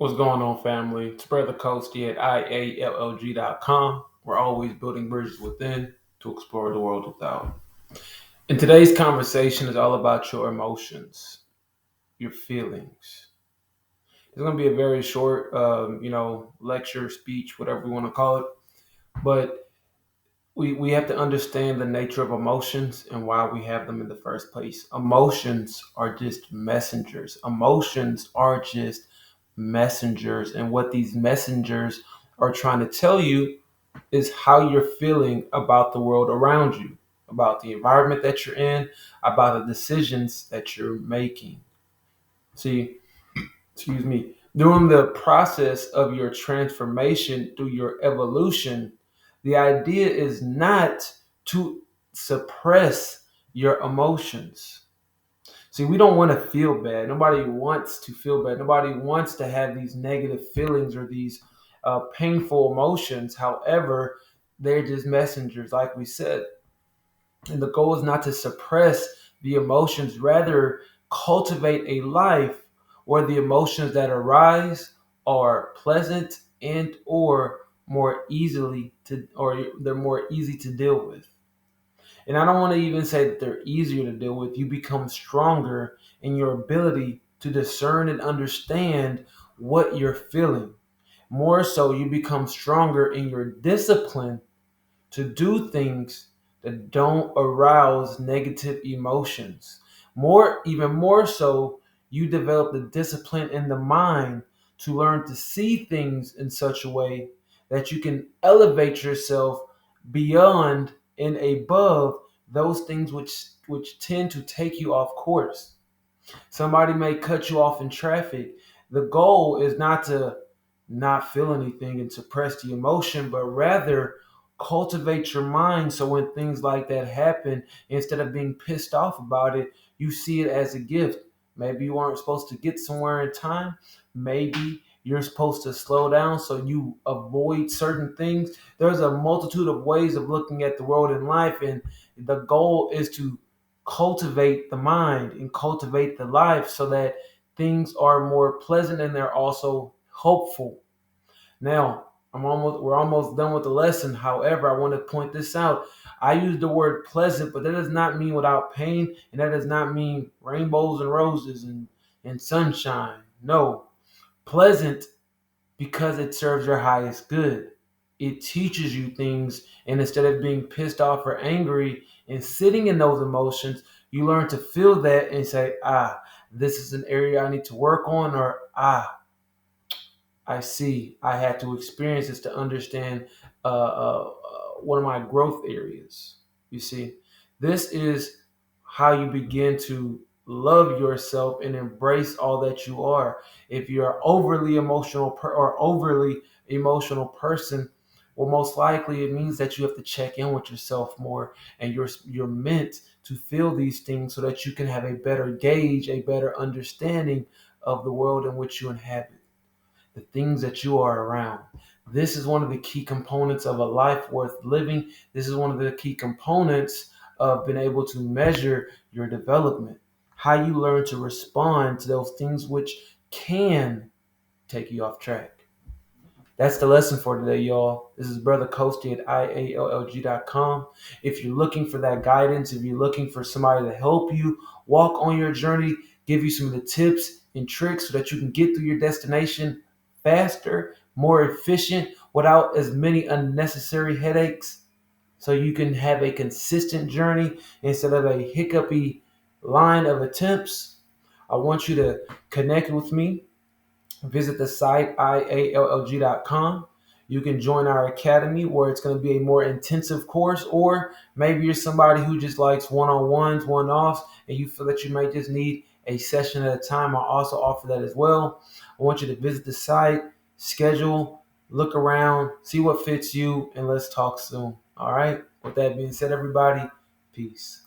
What's going on, family? It's Brother Coasty at IALLG.com. We're always building bridges within to explore the world without. And today's conversation is all about your emotions, your feelings. It's going to be a very short, lecture, speech, whatever we want to call it. But we have to understand the nature of emotions and why we have them in the first place. Emotions are just messengers. Emotions are just messengers. And what these messengers are trying to tell you is how you're feeling about the world around you, about the environment that you're in, about the decisions that you're making. See, excuse me, during the process of your transformation through your evolution, the idea is not to suppress your emotions. See, we don't want to feel bad. Nobody wants to feel bad. Nobody wants to have these negative feelings or these painful emotions. However, they're just messengers, like we said. And the goal is not to suppress the emotions, rather cultivate a life where the emotions that arise are pleasant and or more easily to, or they're more easy to deal with. And I don't want to even say that they're easier to deal with. You become stronger in your ability to discern and understand what you're feeling. More so, you become stronger in your discipline to do things that don't arouse negative emotions. Even more so, you develop the discipline in the mind to learn to see things in such a way that you can elevate yourself beyond and above those things which tend to take you off course. Somebody may cut you off in traffic. The goal is not to not feel anything and suppress the emotion, but rather cultivate your mind so when things like that happen, instead of being pissed off about it, you see it as a gift. Maybe you weren't supposed to get somewhere in time. Maybe you're supposed to slow down so you avoid certain things. There's a multitude of ways of looking at the world in life, and the goal is to cultivate the mind and cultivate the life so that things are more pleasant and they're also hopeful. Now, we're almost done with the lesson. However, I want to point this out. I use the word pleasant, but that does not mean without pain, and that does not mean rainbows and roses and sunshine. No, pleasant because it serves your highest good. It teaches you things, and instead of being pissed off or angry and sitting in those emotions, you learn to feel that and say, this is an area I need to work on, or I see I had to experience this to understand one of my growth areas. You see, this is how you begin to love yourself and embrace all that you are. If you're an overly emotional or overly emotional person, well, most likely it means that you have to check in with yourself more, and you're meant to feel these things so that you can have a better gauge, a better understanding of the world in which you inhabit, the things that you are around. This is one of the key components of a life worth living. This is one of the key components of being able to measure your development, how you learn to respond to those things which can take you off track. That's the lesson for today, y'all. This is Brother Coasty at IALLG.com. If you're looking for that guidance, if you're looking for somebody to help you walk on your journey, give you some of the tips and tricks so that you can get through your destination faster, more efficient, without as many unnecessary headaches, so you can have a consistent journey instead of a hiccupy line of attempts, I want you to connect with me. Visit the site IALLG.com. You can join our academy where it's going to be a more intensive course, or maybe you're somebody who just likes one-on-ones, one-offs, and you feel that you might just need a session at a time. I also offer that as well. I want you to visit the site, schedule, look around, see what fits you, and let's talk soon. All right? With that being said, everybody, peace.